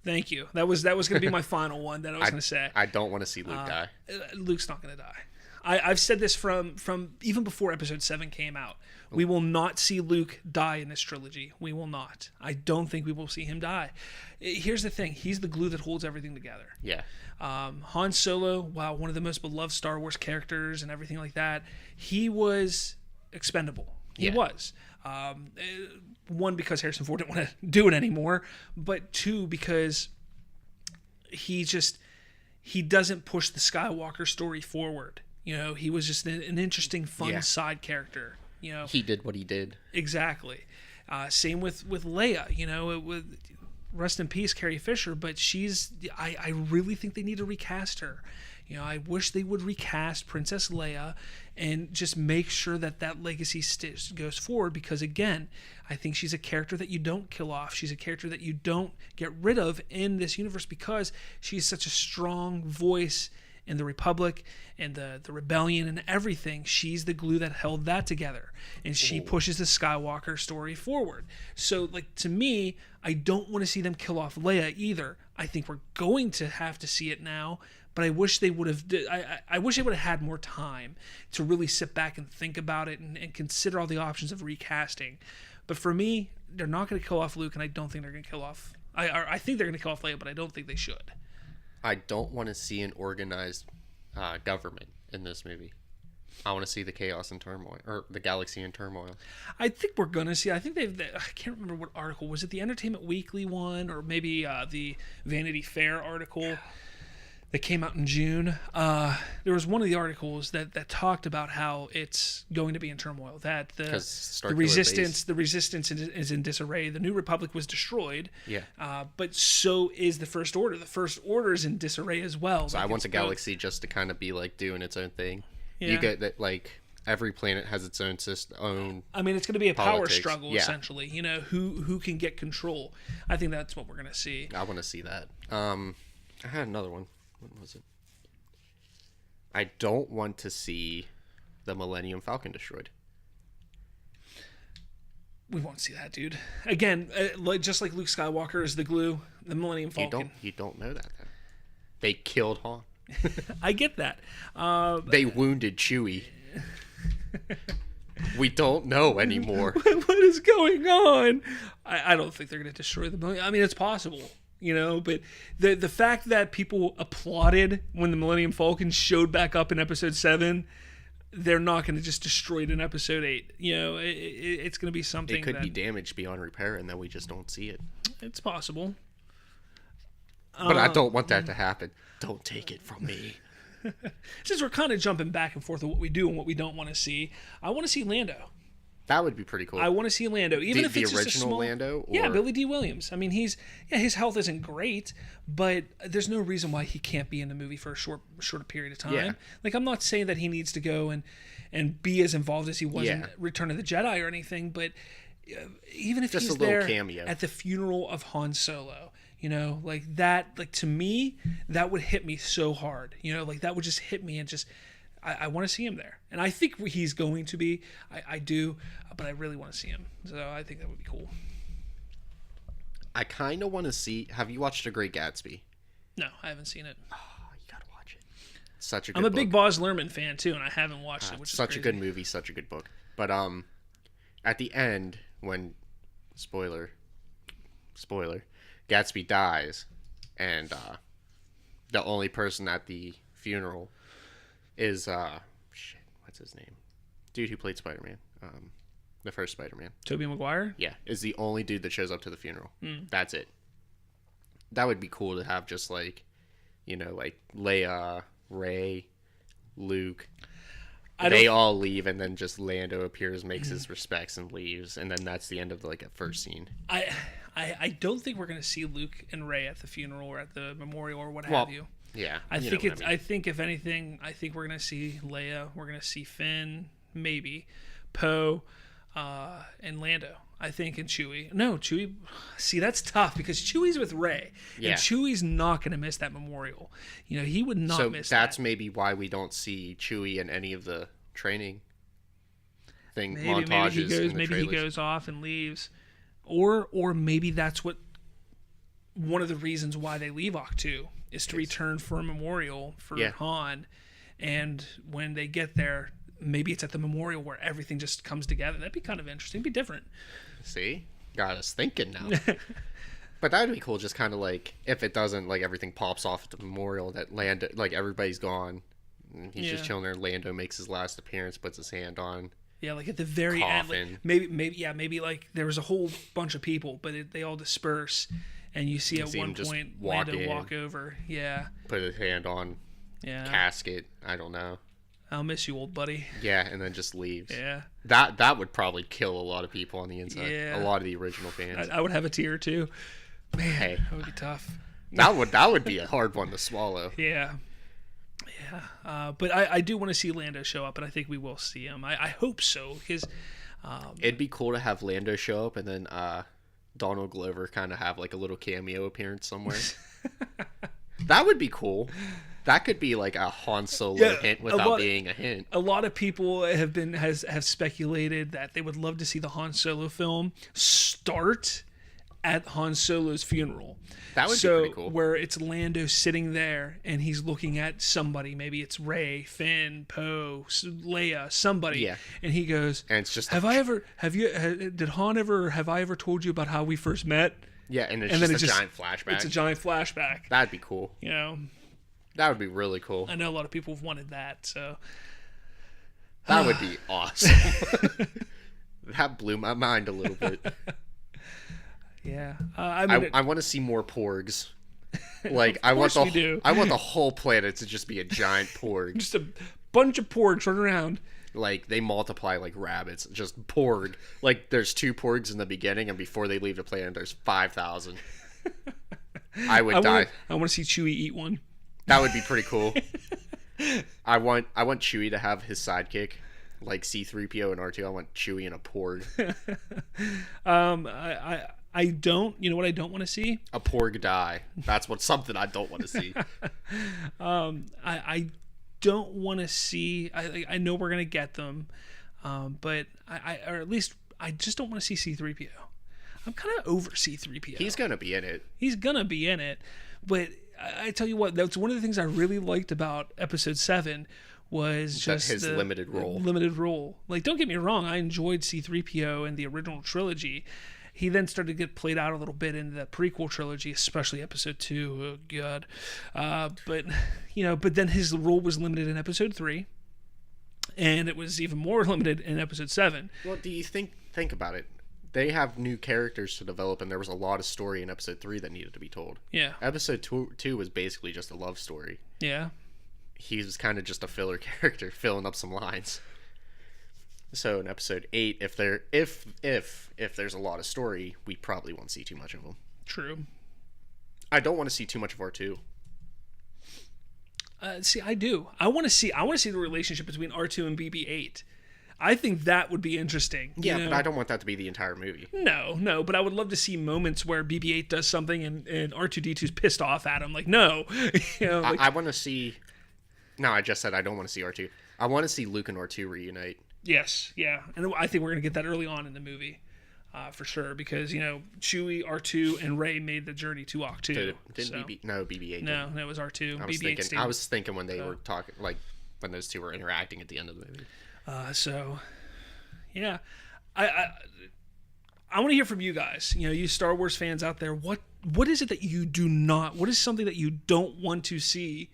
Thank you. That was going to be my final one that I was going to say. I don't want to see Luke die. Luke's not going to die. I've said this from even before Episode 7 came out. We will not see Luke die in this trilogy. We will not. I don't think we will see him die. Here's the thing. He's the glue that holds everything together. Yeah. Han Solo, wow, one of the most beloved Star Wars characters and everything like that, he was expendable. He was. One, because Harrison Ford didn't want to do it anymore, but two, because he doesn't push the Skywalker story forward. He was just an interesting, fun side character. You know, He did what he did. exactly. Same with Leia. You know, with rest in peace, Carrie Fisher. But I really think they need to recast her. You know, I wish they would recast Princess Leia and just make sure that legacy goes forward, because, again, I think she's a character that you don't kill off. She's a character that you don't get rid of in this universe, because she's such a strong voice in the Republic and the rebellion and everything. She's the glue that held that together, and she pushes the Skywalker story forward. So, like, to me, I don't want to see them kill off Leia either. I think we're going to have to see it now, but I wish they would have. I wish they would have had more time to really sit back and think about it and consider all the options of recasting. But for me, they're not going to kill off Luke, and I don't think they're going to kill off. I think they're going to kill off Leia, but I don't think they should. I don't want to see an organized government in this movie. I want to see the chaos and turmoil, or the galaxy in turmoil. I think we're going to see. I think I can't remember what article. Was it the Entertainment Weekly one, or maybe the Vanity Fair article that came out in June? There was one of the articles that talked about how it's going to be in turmoil. That the resistance is in disarray. The New Republic was destroyed. Yeah. But so is the First Order. The First Order is in disarray as well. So I want the galaxy just to kind of be like doing its own thing. Yeah. You get that, like, every planet has its own system. I mean, it's going to be a power politics. struggle, essentially. You know, who can get control. I think that's what we're going to see. I want to see that. I had another one. What was it? I don't want to see the Millennium Falcon destroyed. We won't see that, dude. Again, just like Luke Skywalker is the glue, the Millennium Falcon. You don't know that, though. They killed Han. I get that. They wounded Chewie. We don't know anymore. What is going on? I don't think they're going to destroy the Millennium. I mean, it's possible, you know, but the fact that people applauded when the Millennium Falcon showed back up in Episode 7, they're not going to just destroy it in Episode 8. You know, it's going to be something. It could be damaged beyond repair, and then we just don't see it. It's possible. But I don't want that to happen. Don't take it from me. Since we're kind of jumping back and forth of what we do and what we don't want to see, I want to see Lando. That would be pretty cool. I want to see Lando, even if it's the just a original small... Lando. Or... Yeah, Billy D. Williams. I mean, his health isn't great, but there's no reason why he can't be in the movie for a shorter period of time. Yeah. Like, I'm not saying that he needs to go and be as involved as he was in Return of the Jedi or anything, but even if just he's a little there cameo at the funeral of Han Solo. You know, like that, like to me, that would hit me so hard. You know, like that would just hit me and just, I want to see him there. And I think he's going to be, I do, but I really want to see him. So I think that would be cool. I kind of want to see, have you watched The Great Gatsby? No, I haven't seen it. Oh, you got to watch it. Such a good I'm a book. big Baz Luhrmann fan too, and I haven't watched it, which is such crazy. a good movie, such a good book. But at the end, when, spoiler, Gatsby dies, and the only person at the funeral is what's his name? Dude who played Spider-Man, the first Spider-Man. Tobey Maguire? Yeah, is the only dude that shows up to the funeral. That's it. That would be cool to have, just like, you know, like Leia, Rey, Luke. They all leave, and then just Lando appears, makes his respects, and leaves, and then that's the end of like a first scene. I don't think we're going to see Luke and Rey at the funeral or at the memorial or what have you. Yeah, I think if anything, I think we're going to see Leia. We're going to see Finn, maybe Poe, and Lando. I think, and Chewie. No, Chewie. See, that's tough because Chewie's with Rey, and Chewie's not going to miss that memorial. You know, he would not miss that. So that's maybe why we don't see Chewie in any of the training montages. Maybe he goes off and leaves. Or maybe that's what one of the reasons why they leave Ahch-To is to return for a memorial for Han. And when they get there, maybe it's at the memorial where everything just comes together. That'd be kind of interesting. It'd be different. See? Got us thinking now. But that would be cool, just kind of like, if it doesn't, like, everything pops off at the memorial, that Lando, like, everybody's gone. And he's just chilling there. Lando makes his last appearance, puts his hand on. Yeah, like at the very end, like maybe like there was a whole bunch of people, but they all disperse, and you see at one point Lando walk over. Yeah, put his hand on. Casket. I don't know. I'll miss you, old buddy. Yeah, and then just leaves. Yeah. That would probably kill a lot of people on the inside. Yeah. A lot of the original fans. I would have a tear too. Man, Hey. that would be tough. That would be a hard one to swallow. Yeah. But I do want to see Lando show up, and I think we will see him. I hope so, because It'd be cool to have Lando show up and then Donald Glover kind of have like a little cameo appearance somewhere. That would be cool. That could be like a Han Solo hint without being a hint. a lot of people have speculated that they would love to see the Han Solo film start at Han Solo's funeral. That would be pretty cool. Where it's Lando sitting there and he's looking at somebody. Maybe it's Rey, Finn, Poe, Leia, somebody. Yeah. And he goes, And it's just did Han ever, have I ever told you about how we first met? Yeah, and it's then just a giant flashback. It's a giant flashback. That'd be cool. You know, That would be really cool. I know a lot of people have wanted that. So That would be awesome. That blew my mind a little bit. yeah, I mean, I want to see more porgs. Like I want the whole planet to just be a giant porg. just a bunch of porgs running around. Like they multiply like rabbits. Just porg. Like there's 2 porgs in the beginning, and before they leave the planet, there's 5,000. I would die. I want to see Chewie eat one. That would be pretty cool. I want Chewie to have his sidekick, like C-3PO and R2. I want Chewie in a porg. I don't. You know what I don't want to see? A porg die. That's something I don't want to see. I don't want to see. I know we're gonna get them, but or at least I just don't want to see C-3PO. I'm kind of over C-3PO. He's gonna be in it. He's gonna be in it, but I tell you what, that's one of the things I really liked about Episode 7 was just his limited role. Limited role. Like, don't get me wrong, I enjoyed C-3PO in the original trilogy. He then started to get played out a little bit in the prequel trilogy, especially Episode 2. Oh God, but then his role was limited in Episode 3, and it was even more limited in Episode 7. Well, do you think about it? They have new characters to develop, and there was a lot of story in Episode 3 that needed to be told. Yeah. Episode 2 was basically just a love story. Yeah. He was kind of just a filler character, filling up some lines. So in Episode 8, if there's a lot of story, we probably won't see too much of him. True. I don't want to see too much of R2. See, I do. I want to see the relationship between R2 and BB-8. I think that would be interesting. Yeah, but I don't want that to be the entire movie. No, but I would love to see moments where BB-8 does something and R2-D2's pissed off at him. Like, no. I want to see... No, I just said I don't want to see R2. I want to see Luke and R2 reunite. Yes, yeah. And I think we're going to get that early on in the movie. For sure, because, Chewie, R2, and Rey made the journey to Octu. BB-8 No, it was R2. I was thinking when they were talking, like, when those two were interacting at the end of the movie. Yeah, I want to hear from you guys. You Star Wars fans out there. What is it that you do not? What is something that you don't want to see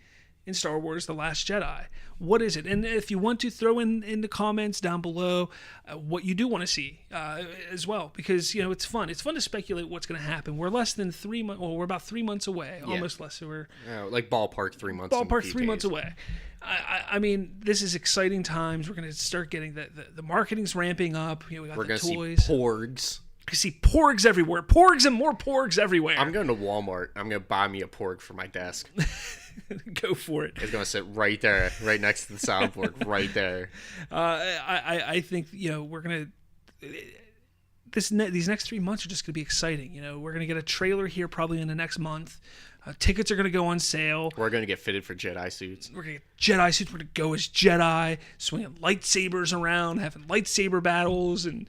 in Star Wars: The Last Jedi? What is it? And if you want to throw in the comments down below what you do want to see as well, because it's fun. It's fun to speculate what's going to happen. We're less than 3 months. Well, we're about 3 months away, almost less. So we're like ballpark 3 months. Ballpark 3 months away. I mean, this is exciting times. We're going to start getting the marketing's ramping up. We got the toys. See porgs. I see porgs everywhere. Porgs and more porgs everywhere. I'm going to Walmart. I'm going to buy me a porg for my desk. Go for it. It's going to sit right there, right next to the soundboard, right there. I think, we're going to... These next 3 months are just going to be exciting. We're going to get a trailer here probably in the next month. Tickets are going to go on sale. We're going to get fitted for Jedi suits. We're going to get Jedi suits. We're going to go as Jedi, swinging lightsabers around, having lightsaber battles, and...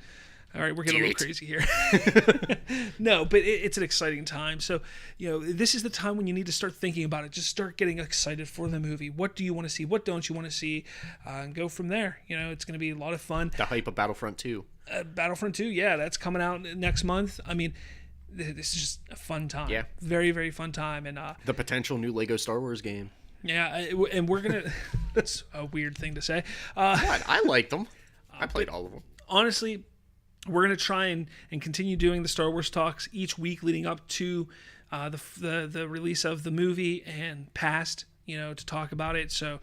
All right, we're getting a little crazy here. No, but it's an exciting time. So, this is the time when you need to start thinking about it. Just start getting excited for the movie. What do you want to see? What don't you want to see? And go from there. It's going to be a lot of fun. The hype of Battlefront 2. Battlefront 2, yeah, that's coming out next month. I mean, this is just a fun time. Yeah. Very, very fun time. And the potential new Lego Star Wars game. Yeah, and we're going to... That's a weird thing to say. What? I liked them. I played all of them. Honestly... We're going to try and continue doing the Star Wars talks each week leading up to the release of the movie and past, to talk about it. So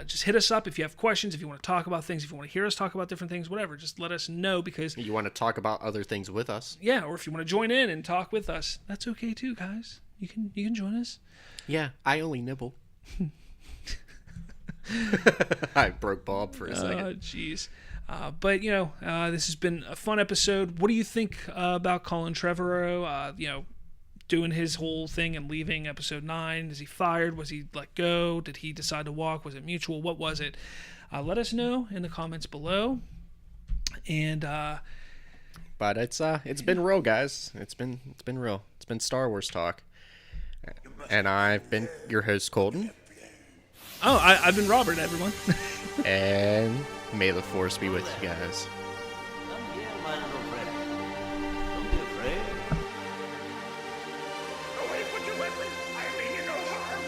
Just hit us up if you have questions, if you want to talk about things, if you want to hear us talk about different things, whatever. Just let us know, because You want to talk about other things with us? yeah, or if you want to join in and talk with us, that's okay too, guys. You can join us. Yeah, I only nibble. I broke Bob for a second. Jeez. But this has been a fun episode. What do you think about Colin Trevorrow? Doing his whole thing and leaving episode 9. Is he fired? Was he let go? Did he decide to walk? Was it mutual? What was it? Let us know in the comments below. And But it's been real, guys. It's been real. It's been Star Wars talk. And I've been your host, Colton. I've been Robert, everyone. And may the Force be with you guys. Come here, my little friend. Don't be afraid. Away with your weapon. I mean you no harm.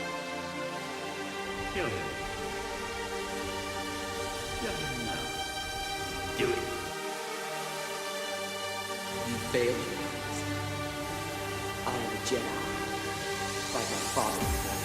Kill him. Kill him now. Do it. You failed your test. I am a Jedi by my father's blood.